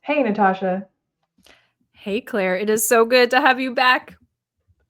Hey, Natasha. Hey Claire, it is so good to have you back.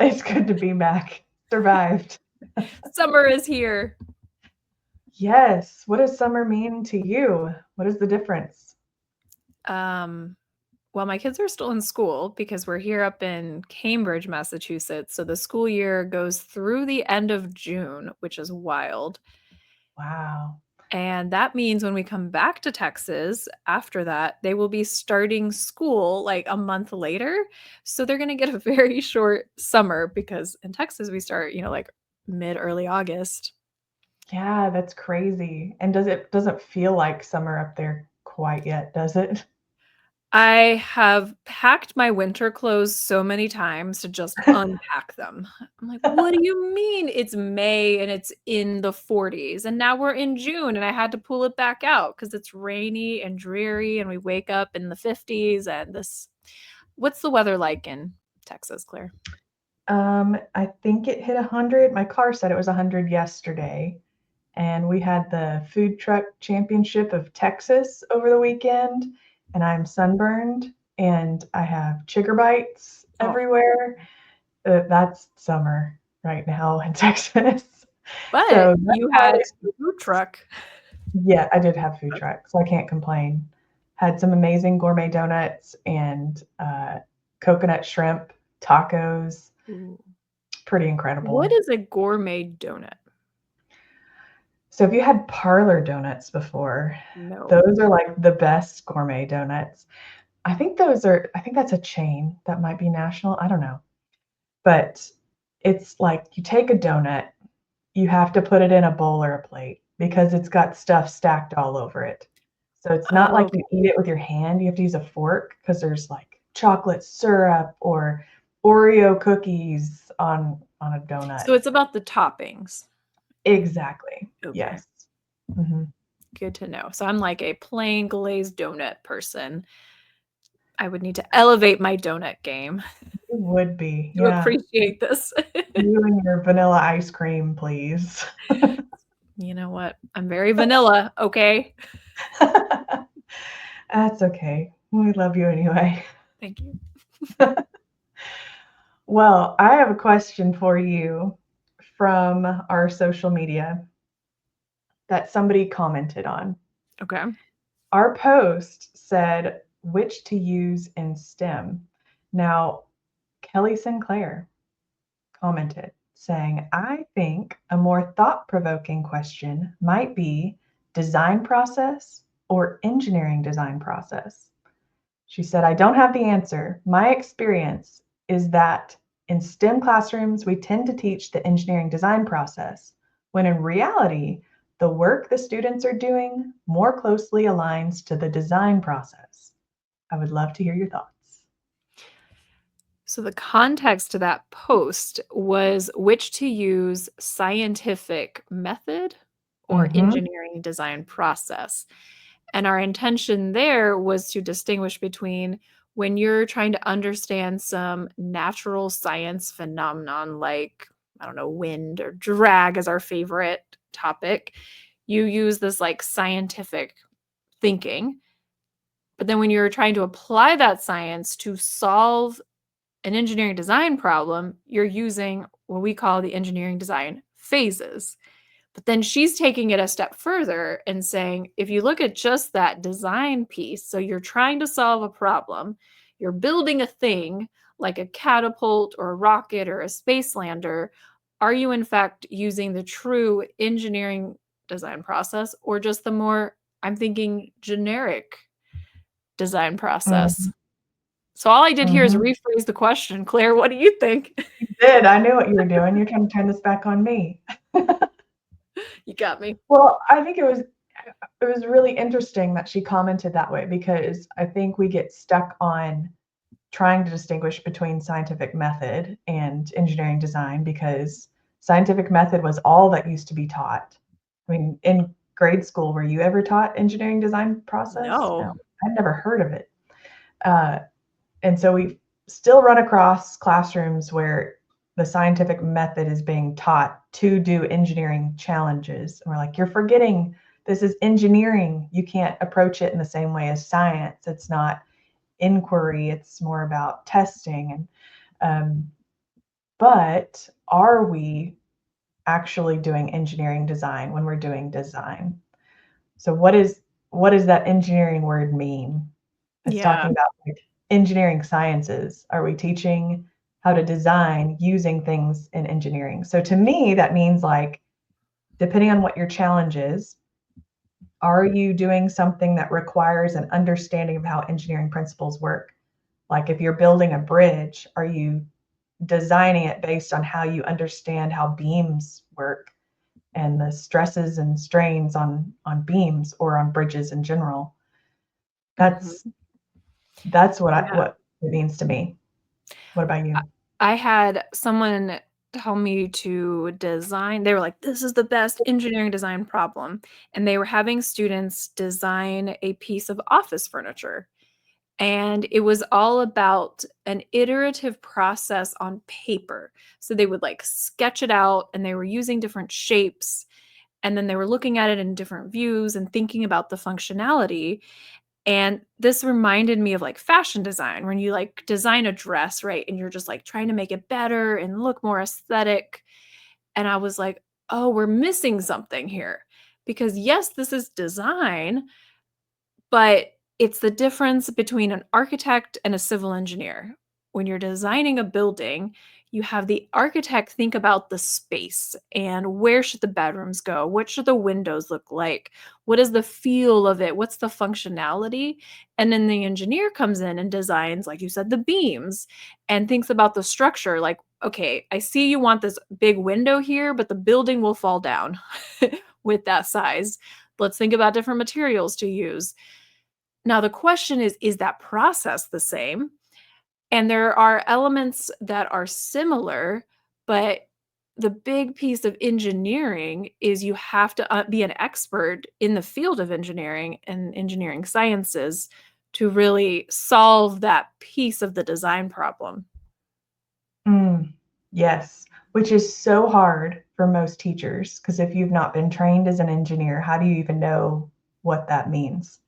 It's good to be back. Survived. Summer is here. Yes. What does summer mean to you? What is the difference? Um, well, my kids are still in school because we're here up in Cambridge, Massachusetts. So the school year goes through the end of June, which is wild. Wow. And that means when we come back to Texas after that, they will be starting school like a month later. So they're going to get a very short summer because in Texas we start, like mid early August. Yeah, that's crazy. And doesn't feel like summer up there quite yet, does it? I have packed my winter clothes so many times to just unpack them. I'm like, "What do you mean it's May and it's in the 40s and now we're in June and I had to pull it back out because it's rainy and dreary and we wake up in the 50s and this what's the weather like in Texas, Claire?" I think it hit 100. My car said it was 100 yesterday. And we had the food truck championship of Texas over the weekend, and I'm sunburned and I have chigger bites Oh, everywhere. That's summer right now in Texas. but So you had that a food truck. yeah, I did have food truck, so I can't complain. Had some amazing gourmet donuts and coconut shrimp tacos. Ooh. Pretty What incredible. is a gourmet donut? So if you had parlor donuts before, No. those are like the best gourmet donuts. I think that's a chain that might be national. I don't know. But it's like you take a donut, you have to put it in a bowl or a plate because it's got stuff stacked all over it. So it's not like Oh, you eat it with your hand. You have to use a fork because there's like chocolate syrup or Oreo cookies on a donut. so it's about the toppings. Exactly. Okay. Yes. Mhm. Good to know. So I'm like a plain glazed donut person. I would need to elevate my donut game It would be. to Yeah. appreciate this. You and your vanilla ice cream, please. You know what? I'm very vanilla, okay? That's okay. We love you anyway. Thank you. Well, I have a question for you from our social media that somebody commented on. Okay. Our post said which to use in STEM. Now, Kelly Sinclair commented saying, I think a more thought provoking question might be design process or engineering design process. She said, I don't have the answer. My experience is that in STEM classrooms, we tend to teach the engineering design process, when in reality, the work the students are doing more closely aligns to the design process. I would love to hear your thoughts. So the context to that post was which to use scientific method or Mm-hmm. engineering design process. And our intention there was to distinguish between when you're trying to understand some natural science phenomenon like, I don't know, wind or drag as our favorite topic, you use this like scientific thinking. But then when you're trying to apply that science to solve an engineering design problem, you're using what we call the engineering design phases. But then she's taking it a step further and saying, if you look at just that design piece, so you're trying to solve a problem, you're building a thing like a catapult or a rocket or a space lander, are you in fact using the true engineering design process or just the more, I'm thinking, generic design process? Mm-hmm. So all I did here is Mm-hmm. rephrase the question. Claire, what do you think? You did. I knew what you were doing. You're trying to turn this back on me. You got me. Well, I think it was really interesting that she commented that way because I think we get stuck on trying to distinguish between scientific method and engineering design because scientific method was all that used to be taught. I mean, in grade school, were you ever taught engineering design process? No, No. I'd never heard of it. Uh, and so we still run across classrooms where the scientific method is being taught to do engineering challenges. And we're like, you're forgetting this is engineering. You can't approach it in the same way as science. It's not inquiry, it's more about testing. And but are we actually doing engineering design when we're doing design? So what does that engineering word mean? It's Yeah. talking about like engineering sciences. Are we teaching how to design using things in engineering? So to me, that means like, depending on what your challenge is, are you doing something that requires an understanding of how engineering principles work? Like if you're building a bridge, are you designing it based on how you understand how beams work and the stresses and strains on beams or on bridges in general? That's Mhm. Yeah. what it means to me. What about I you? I had someone tell me to design, they were like, "This is the best engineering design problem," and they were having students design a piece of office furniture, and it was all about an iterative process on paper. So they would, like, sketch it out, and they were using different shapes, and then they were looking at it in different views and thinking about the functionality, and this reminded me of, like, fashion design when you, like, design a dress, right? And you're just, like, trying to make it better and look more aesthetic, and I was like, "Oh, we're missing something here." Because, yes, this is design, but it's the difference between an architect and a civil engineer. When you're designing a building, you have the architect think about the space and where should the bedrooms go? What should the windows look like? What is the feel of it? What's the functionality? And then the engineer comes in and designs, like you said, the beams and thinks about the structure. Like, okay, I see you want this big window here, but the building will fall down with that size. Let's think about different materials to use. Now the question is that process the same? And there are elements that are similar, but the big piece of engineering is you have to, be an expert in the field of engineering and engineering sciences to really solve that piece of the design problem. Mm, yes, which is so hard for most teachers because if you've not been trained as an engineer, how do you even know what that means?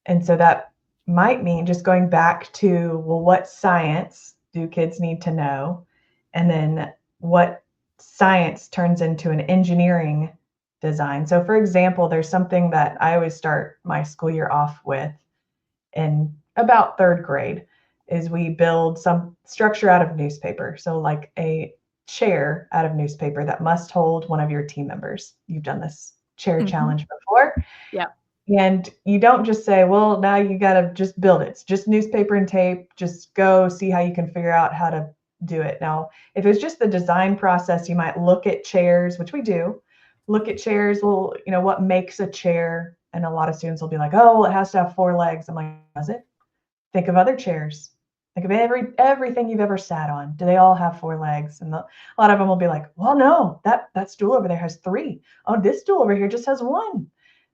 And so that might mean just going back to, well, what science do kids need to know? And then what science turns into an engineering design. So, for example, there's something that I always start my school year off with in about third grade is we build some structure out of newspaper. So, like a chair out of newspaper that must hold one of your team members. You've done this chair Mhm. challenge before. Yeah. And you don't just say, well, now you got to just build it. It's just newspaper and tape. Just go see how you can figure out how to do it. Now, if it's just the design process, you might look at chairs, which we do. Look at chairs, well, what makes a chair? And a lot of students will be like, oh, well, it has to have four legs. I'm like, does it? Think of other chairs. Think of everything you've ever sat on. Do they all have four legs? And a lot of them will be like, well, no, that stool over there has three. Oh, this stool over here just has one.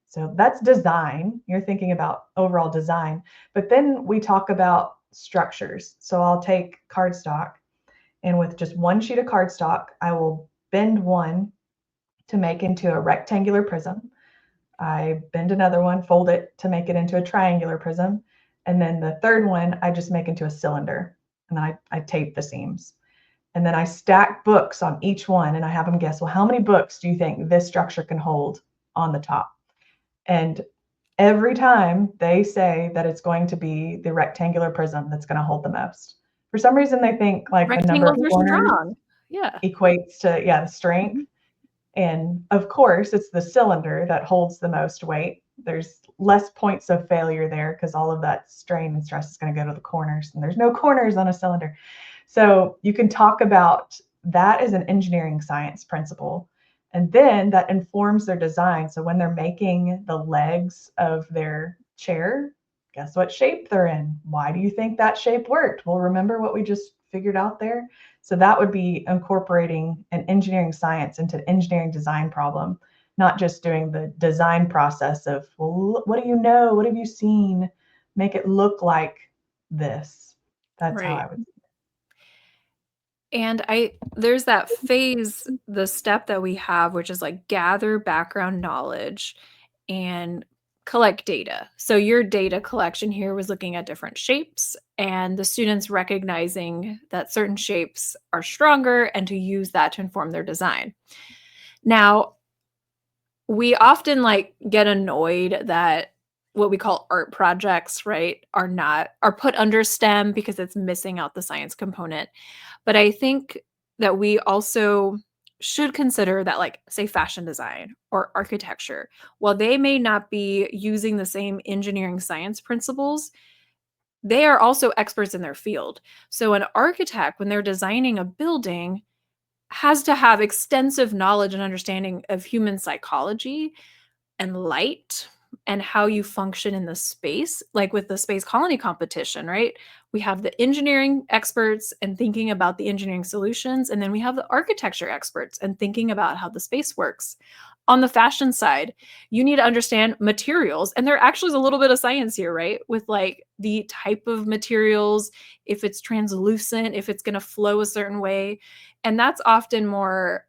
So that's design. You're thinking about overall design. But then we talk about structures. So I'll take cardstock, and with just one sheet of cardstock, I will bend one to make into a rectangular prism. I bend another one, fold it to make it into a triangular prism. And then the third one, I just make into a cylinder. And I tape the seams. And then I stack books on each one and I have them guess, well, how many books do you think this structure can hold on the top? And every time they say that it's going to be the rectangular prism that's going to hold the most. For some reason, they think like the number of Rectangles are corners strong. Yeah. equates to, yeah, the strength. Mhm. And of course, it's the cylinder that holds the most weight. There's less points of failure there because all of that strain and stress is going to go to the corners, and there's no corners on a cylinder. So you can talk about that as an engineering science principle. And then that informs their design. So when they're making the legs of their chair, guess what shape they're in? Why do you think that shape worked? Well, remember what we just figured out there? So that would be incorporating an engineering science into an engineering design problem, not just doing the design process of, well, what do you know? What have you seen? Make it look like this. That's how Right. I would. And there's that phase, the step that we have, which is like gather background knowledge and collect data. So your data collection here was looking at different shapes and the students recognizing that certain shapes are stronger and to use that to inform their design. Now, we often like get annoyed that what we call art projects, right, are put under STEM because it's missing out the science component. But I think that we also should consider that, like, say, fashion design or architecture, while they may not be using the same engineering science principles, they are also experts in their field. So an architect, when they're designing a building, has to have extensive knowledge and understanding of human psychology and light and how you function in the space, like with the space colony competition, right? We have the engineering experts and thinking about the engineering solutions, and then we have the architecture experts and thinking about how the space works. On the fashion side, you need to understand materials, and there actually is a little bit of science here, right? With like the type of materials, if it's translucent, if it's going to flow a certain way. And that's often more,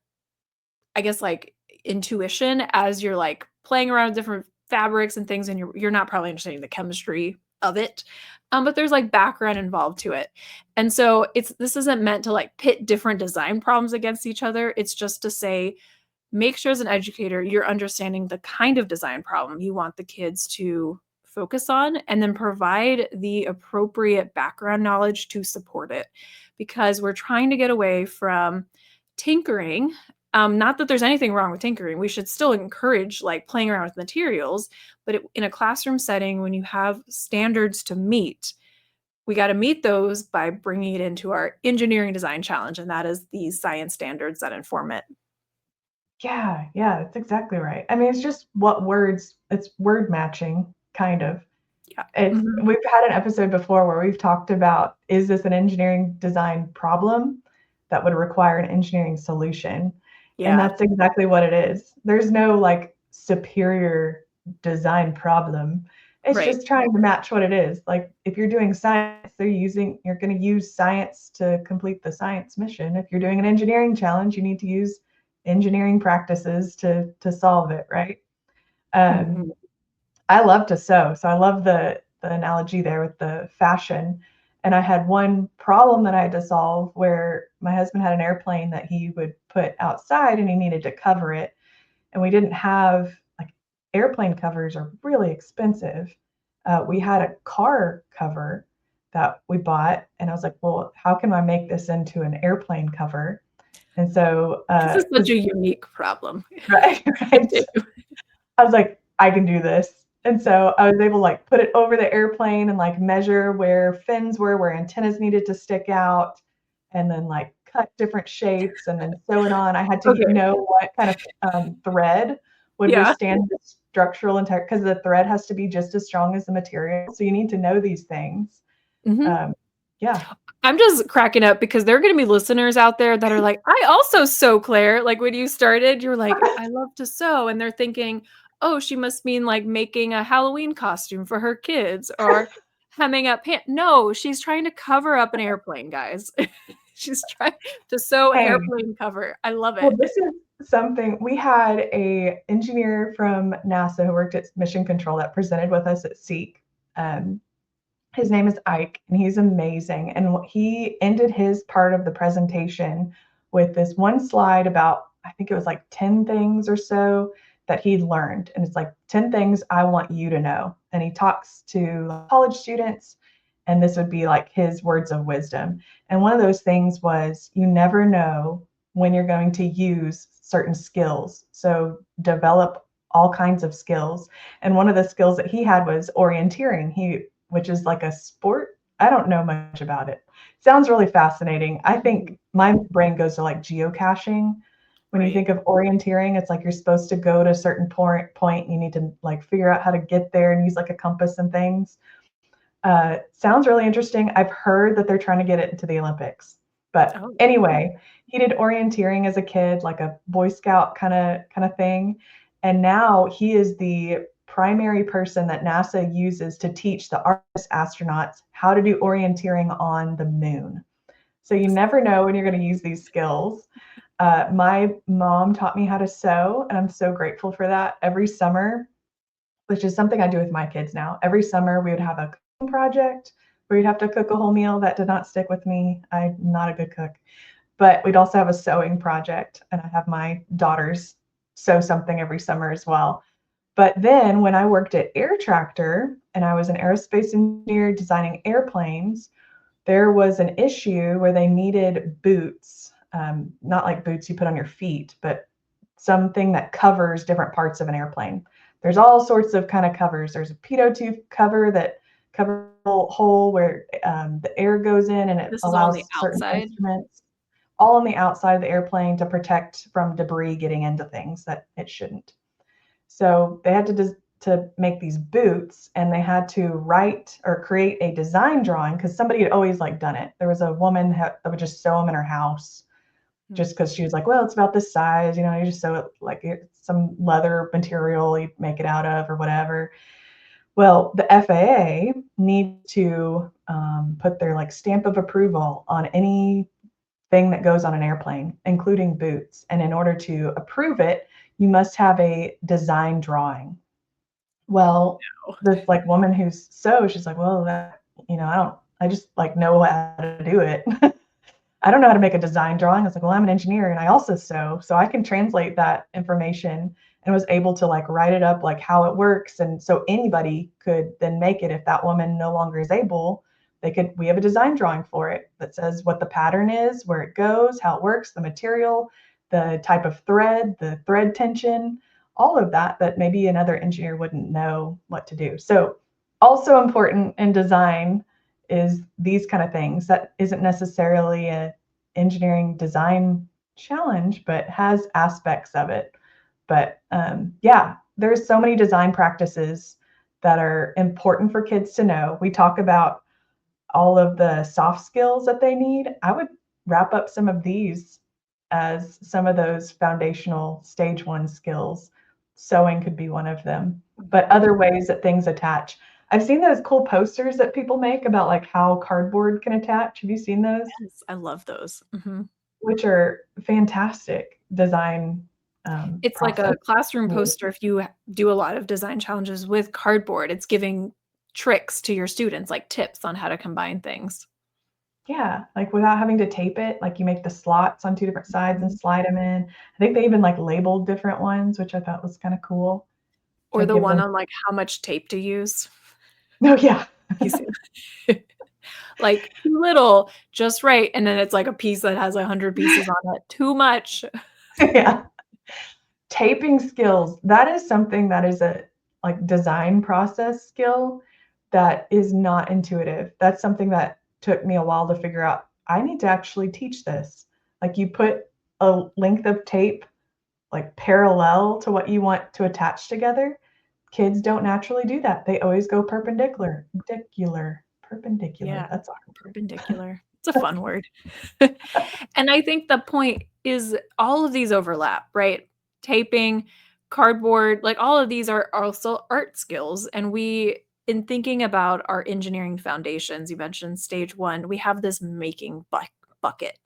I guess, like intuition as you're like playing around with different fabrics and things, and you're not probably understanding the chemistry of it. But there's like background involved to it. And so this isn't meant to like pit different design problems against each other. It's just to say, make sure as an educator you're understanding the kind of design problem you want the kids to focus on, and then provide the appropriate background knowledge to support it, because we're trying to get away from tinkering. Not that there's anything wrong with tinkering. We should still encourage like playing around with materials, but in a classroom setting, when you have standards to meet, we got to meet those by bringing it into our engineering design challenge, and that is these science standards that inform it. Yeah, yeah, that's exactly right. I mean, it's just it's word matching, kind of. Yeah. It's Mhm. we've had an episode before where we've talked about, is this an engineering design problem that would require an engineering solution? And Yeah. that's exactly what it is. There's no like superior design problem. It's Right. just trying to match what it is. Like if you're doing science, you're going to use science to complete the science mission. If you're doing an engineering challenge, you need to use engineering practices to solve it, right? Um, Mhm. I love to sew, so I love the analogy there with the fashion. And I had one problem that I had to solve where my husband had an airplane that he would put outside and he needed to cover it. And we didn't have like airplane covers are really expensive. We had a car cover that we bought, and I was like, well, how can I make this into an airplane cover? And so, This is such because a unique problem right, right. to do. I was like, I can do this. And so I was able to like put it over the airplane and like measure where fins were, where antennas needed to stick out, and then like cut different shapes and then sew it on. I had to Okay. know what kind of thread would Yeah. withstand the structural integrity because the thread has to be just as strong as the material. So you need to know these things. Mhm. Um, yeah. I'm just cracking up because there are gonna be listeners out there that are like, "I also sew, Claire." Like, when you started, you were like, "I love to sew," and they're thinking, "Oh, she must mean, like, making a Halloween costume for her kids or hemming up pant." No, she's trying to cover up an airplane, guys. She's trying to sew an Hey, airplane cover. I love well, it. this is something we had a engineer from NASA who worked at Mission Control that presented with us at Seek. Um, his name is Ike, and he's amazing. And he ended his part of the presentation with this one slide about, I think it was like 10 things or so that he'd learned. And it's like 10 things I want you to know. And he talks to college students, and this would be like his words of wisdom. And one of those things was, you never know when you're going to use certain skills. So develop all kinds of skills. And one of the skills that he had was orienteering. Which is like a sport. I don't know much about it. Sounds really fascinating. I think Mhm. my brain goes to like geocaching. When you Right. think of orienteering, it's like you're supposed to go to a certain point. You need to like figure out how to get there and use like a compass and things. Sounds really interesting. I've heard that they're trying to get it into the Olympics. But Oh. anyway, he did orienteering as a kid, like a Boy Scout kind of thing. And now he is the primary person that NASA uses to teach the Artemis astronauts how to do orienteering on the moon. So you never know when you're going to use these skills. My mom taught me how to sew, and I'm so grateful for that. Every summer, which is something I do with my kids now. Every summer we would have a cooking project where you'd have to cook a whole meal. That did not stick with me. I'm not a good cook. But we'd also have a sewing project, and I have my daughters sew something every summer as well. But then when I worked at Air Tractor and I was an aerospace engineer designing airplanes, there was an issue where they needed boots, not like boots you put on your feet, but something that covers different parts of an airplane. There's all sorts of kind of covers. There's a pitot tube cover that covers a hole where the air goes in and it This is all on the allows certain outside. instruments all on the outside of the airplane to protect from debris getting into things that it shouldn't. So they had to make these boots, and they had to write or create a design drawing because somebody had always like done it. There was a woman that would just sew them in her house just because she was like, well, it's about this size, you just sew it like it's some leather material you make it out of or whatever. Well, the FAA needs to put their like stamp of approval on anything that goes on an airplane, including boots. And in order to approve it, you must have a design drawing. Well, this like woman who's she's like, well, I just like know how to do it. I don't know how to make a design drawing. I was like, well, I'm an engineer and I also sew, so I can translate that information, and was able to like write it up like how it works. And so anybody could then make it. If that woman no longer is able, we have a design drawing for it that says what the pattern is, where it goes, how it works, the material, the type of thread, the thread tension, all of that maybe another engineer wouldn't know what to do. So also important in design is these kind of things. That isn't necessarily a engineering design challenge, but has aspects of it. But yeah, there's so many design practices that are important for kids to know. We talk about all of the soft skills that they need. I would wrap up some of these as some of those foundational stage one skills. Sewing could be one of them, but other ways that things attach. I've seen those cool posters that people make about like how cardboard can attach. Have you seen those? Yes, I love those. Which are fantastic design It's like process. a classroom poster if you do a lot of design challenges with cardboard. It's giving tricks to your students, like tips on how to combine things. Yeah, like without having to tape it, like you make the slots on two different sides and Mhm. slide them in. I think they even like labeled different ones, which I thought was kind of cool Or to the give one them. on, like, how much tape to use. No, yeah. You see like, too little, just right, and then it's like a piece that has 100 pieces on it. Too much. Yeah. Taping skills, that is something that is a like design process skill that is not intuitive. That's something that took me a while to figure out. I need to actually teach this. Like you put a length of tape like parallel to what you want to attach together. Kids don't naturally do that. They always go perpendicular. Yeah, That's a hard perpendicular. It's a fun word. And I think the point is all of these overlap, right? Taping, cardboard, like all of these are also art skills. And in thinking about our engineering foundations, you mentioned stage one, we have this making bucket.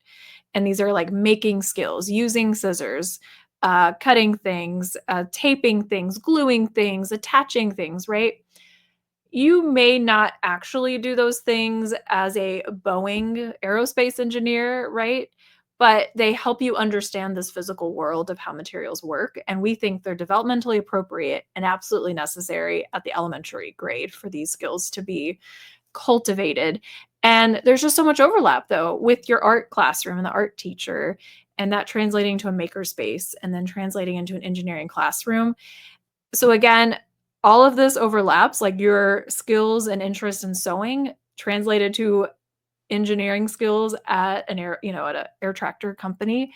And these are like making skills, using scissors, cutting things, taping things, gluing things, attaching things, right? You may not actually do those things as a Boeing aerospace engineer, right? But they help you understand this physical world of how materials work. And we think they're developmentally appropriate and absolutely necessary at the elementary grade for these skills to be cultivated. And there's just so much overlap, though, with your art classroom and the art teacher, and that translating to a makerspace and then translating into an engineering classroom. So again, all of this overlaps, like your skills and interest in sewing translated to engineering skills at at an air tractor company.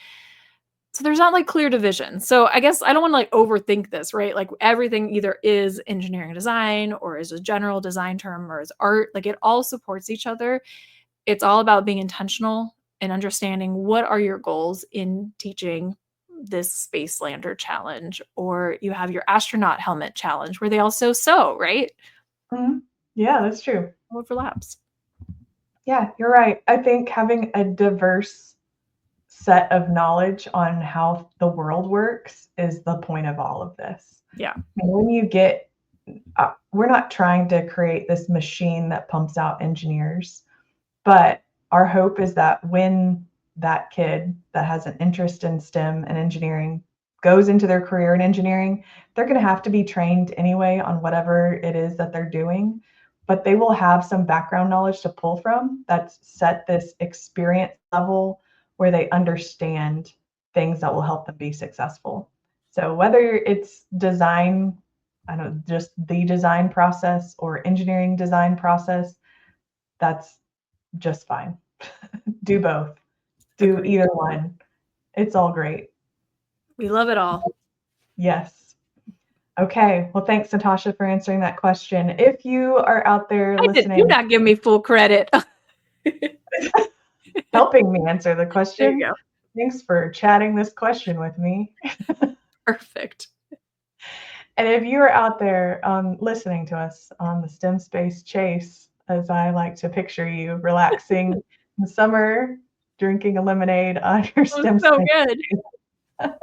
So there's not like clear division. So I guess I don't want to like overthink this, right? Like everything either is engineering design or is a general design term or is art. Like it all supports each other. It's all about being intentional and understanding what are your goals in teaching this space lander challenge, or you have your astronaut helmet challenge where they also sew, right? Mhm. Yeah, that's true. Overlaps. Yeah, you're right. I think having a diverse set of knowledge on how the world works is the point of all of this. Yeah. And when you get we're not trying to create this machine that pumps out engineers, but our hope is that when that kid that has an interest in STEM and engineering goes into their career in engineering, they're going to have to be trained anyway on whatever it is that they're doing, but they will have some background knowledge to pull from that's set this experience level where they understand things that will help them be successful. So whether it's design, I don't know, just the design process or engineering design process, that's just fine. Do both. Do Agreed. either one. It's all great. We love it all. Yes. Okay. Well, thanks, Natasha, for answering that question. If you are out there I did. Do listening, not give me full credit. helping me answer the There you question, go. thanks for chatting this question with me. Perfect. And if you are out there listening to us on the STEM Space Chase, as I like to picture you, relaxing in the summer, drinking a lemonade on your That was STEM so Space, good.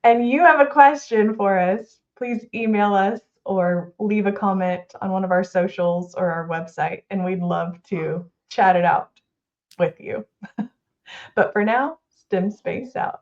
and you have a question for us, please email us or leave a comment on one of our socials or our website, and we'd love to chat it out with you. But for now, STEM Space out.